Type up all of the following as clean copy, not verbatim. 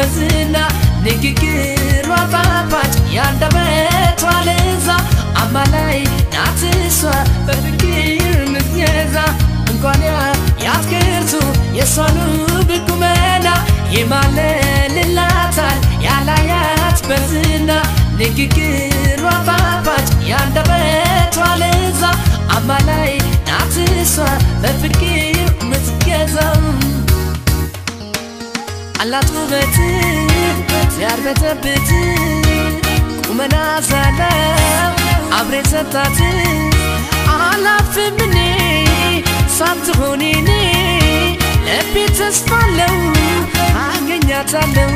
በዝና ንግግሯ ጣፋጭ ያንደበቷ ለዛ አማላይ ናት እሷ በፍቅር ምትገዛ እንኳን ያትክርቱ የሷኑ ብቁመና ይማለልላታል ያላያት በዝና ንግግሯ ጣፋጭ ያንደበቷ ለዛ አማላይ ናት እሷ በፍቅር ምትገዛ አላት ውበት ያርበተበት ቁመና ሳለው አብሬ ሰጣት አላፍም እኔ ሳትሆኔኔ ልቤ ተስፋ አለው አገኛታለው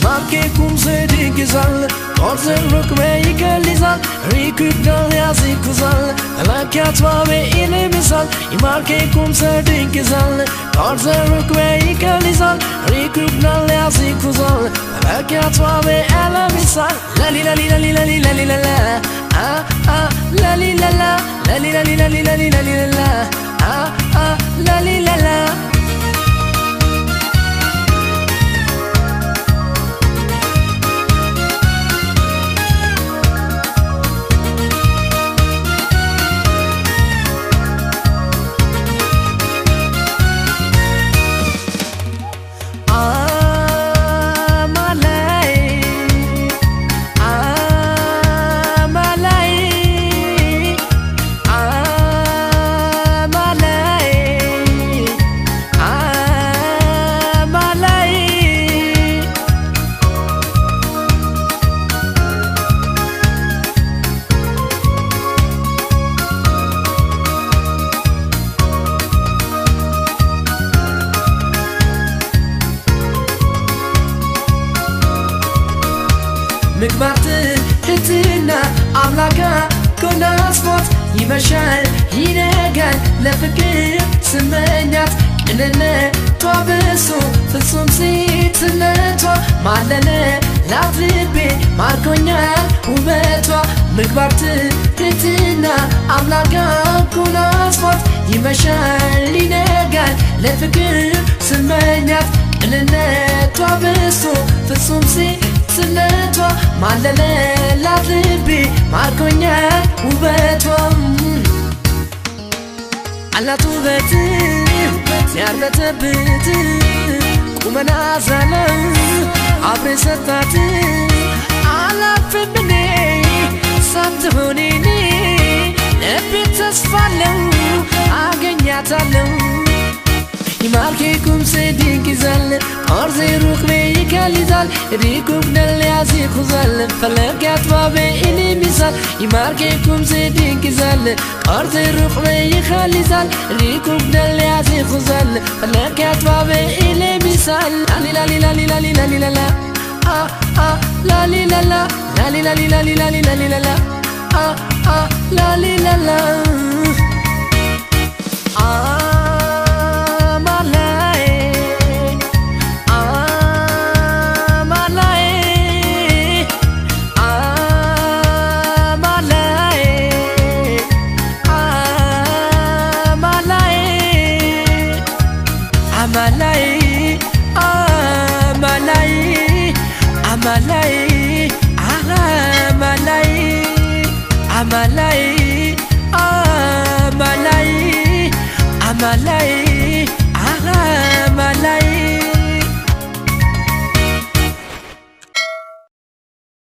ማርኬ ቁም ስድግዛል ቆርዘን ሩቅሜ ይገልዛል ሪኩብዳል ያዝኩዛል ተላኪያት ዋቤ ይልምሳል የማርኬ ቁም ስድግዛል ቆርዘን ሩቅሜ ይገልዛል ሪኩብዳል ያዝኩዛል ተላኪያት ዋቤ ይልምሳል ላሊላሊላሊላሊላሊላላ ላሊላላ ላሊላሊላሊላሊላላ ላሊላላ ምግባርት ህትና አምላካ ኮናስፎት ይመሻል ይነጋል ለፍቅር ስመኛት ቅንነቷ ብሶ ፍጹም ሴትነቷ ማለለ ላፍቤ ማርኮኛል ውበቷ ምግባርት ህትና አምላካ ኮናስፎት ይመሻል ይነጋል ለፍቅር ስመኛት ቅንነቷ ብሶ ፍጹም ስነቷ ማለለላት ልቤ ማርኮኛል ውበቷ አላት ውበት ያርበተበት ቁመና ሳለው አብሬ ሰጣት አላፍም እኔ ሳትሆኔኔ ልቤ ተስፋ አለው አገኛታለው يماركي كم سيدين كزال أرزي روح بي كاليزال ريكوك نليازي خزال فلك أطبابي إني مثال يماركي كم سيدين كزال أرزي روح بي كاليزال ريكوك نليازي خزال فلك أطبابي إني مثال لالي لالي لالي لالي لالي لالا لالي لالا لالي لالي لالي لالي لالي لالا لالي لالا